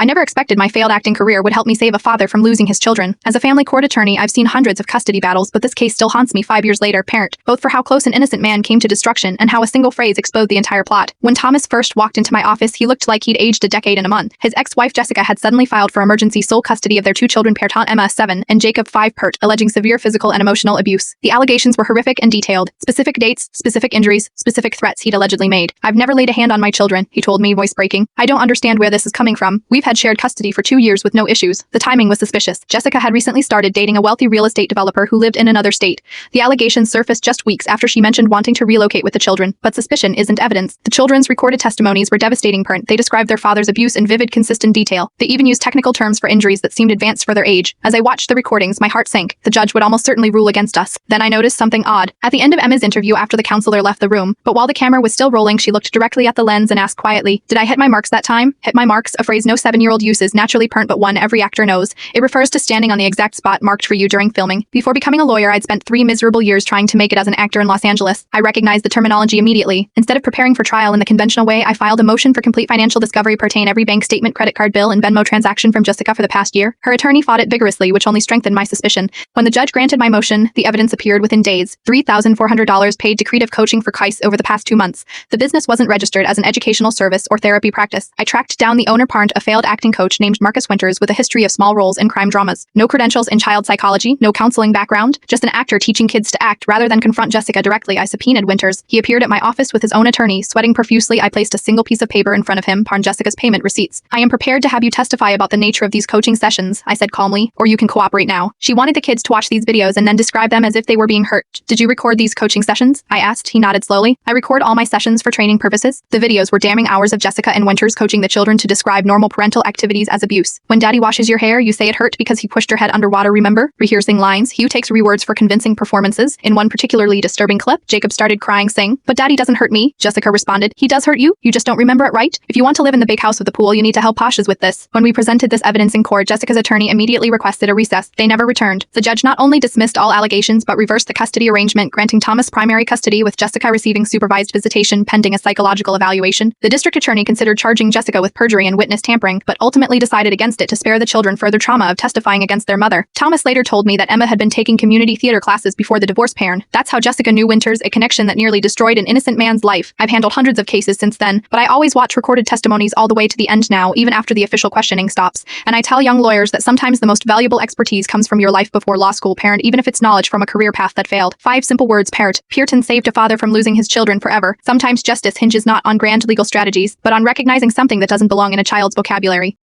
I never expected my failed acting career would help me save a father from losing his children. As a family court attorney, I've seen hundreds of custody battles, but this case still haunts me 5 years later, parent, both for how close an innocent man came to destruction and how a single phrase exposed the entire plot. When Thomas first walked into my office, he looked like he'd aged a decade and a month. His ex-wife Jessica had suddenly filed for emergency sole custody of their 2 children, Pertant Emma 7 and Jacob 5 Pert, alleging severe physical and emotional abuse. The allegations were horrific and detailed. Specific dates, specific injuries, specific threats he'd allegedly made. "I've never laid a hand on my children," he told me, voice breaking. "I don't understand where this is coming from. We've had shared custody for 2 years with no issues." The timing was suspicious. Jessica had recently started dating a wealthy real estate developer who lived in another state. The allegations surfaced just weeks after she mentioned wanting to relocate with the children, but suspicion isn't evidence. The children's recorded testimonies were devastating. They described their father's abuse in vivid, consistent detail. They even used technical terms for injuries that seemed advanced for their age. As I watched the recordings, my heart sank. The judge would almost certainly rule against us. Then I noticed something odd. At the end of Emma's interview after the counselor left the room, but while the camera was still rolling, she looked directly at the lens and asked quietly, "Did I hit my marks that time?" Hit my marks, a phrase no 7-year-old uses, naturally parent but one every actor knows. It refers to standing on the exact spot marked for you during filming. Before becoming a lawyer, I'd spent 3 miserable years trying to make it as an actor in Los Angeles. I recognized the terminology immediately. Instead of preparing for trial in the conventional way, I filed a motion for complete financial discovery pertaining every bank statement, credit card bill, and Venmo transaction from Jessica for the past year. Her attorney fought it vigorously, which only strengthened my suspicion. When the judge granted my motion, the evidence appeared within days. $3,400 paid to Creative Coaching for Kais over the past 2 months. The business wasn't registered as an educational service or therapy practice. I tracked down the owner, Parent, a failed acting coach named Marcus Winters with a history of small roles in crime dramas. No credentials in child psychology, no counseling background, just an actor teaching kids to act. Rather than confront Jessica directly, I subpoenaed Winters. He appeared at my office with his own attorney. Sweating profusely, I placed a single piece of paper in front of him, Jessica's payment receipts. "I am prepared to have you testify about the nature of these coaching sessions," I said calmly, "or you can cooperate now." She wanted the kids to watch these videos and then describe them as if they were being hurt. "Did you record these coaching sessions?" I asked. He nodded slowly. "I record all my sessions for training purposes." The videos were damning hours of Jessica and Winters coaching the children to describe normal parental activities as abuse. "When Daddy washes your hair, you say it hurt because he pushed your head underwater, remember?" Rehearsing lines, Hugh takes rewards for convincing performances. In one particularly disturbing clip, Jacob started crying, saying, "But Daddy doesn't hurt me." Jessica responded, "He does hurt you. You just don't remember it, right? If you want to live in the big house with the pool, you need to help Pasha's with this." When we presented this evidence in court, Jessica's attorney immediately requested a recess. They never returned. The judge not only dismissed all allegations but reversed the custody arrangement, granting Thomas primary custody with Jessica receiving supervised visitation pending a psychological evaluation. The district attorney considered charging Jessica with perjury and witness tampering, but ultimately decided against it to spare the children further trauma of testifying against their mother. Thomas later told me that Emma had been taking community theater classes before the divorce parent. That's how Jessica knew Winters, a connection that nearly destroyed an innocent man's life. I've handled hundreds of cases since then, but I always watch recorded testimonies all the way to the end now, even after the official questioning stops. And I tell young lawyers that sometimes the most valuable expertise comes from your life before law school, parent, even if it's knowledge from a career path that failed. 5 simple words, parent. Pearton saved a father from losing his children forever. Sometimes justice hinges not on grand legal strategies, but on recognizing something that doesn't belong in a child's vocabulary.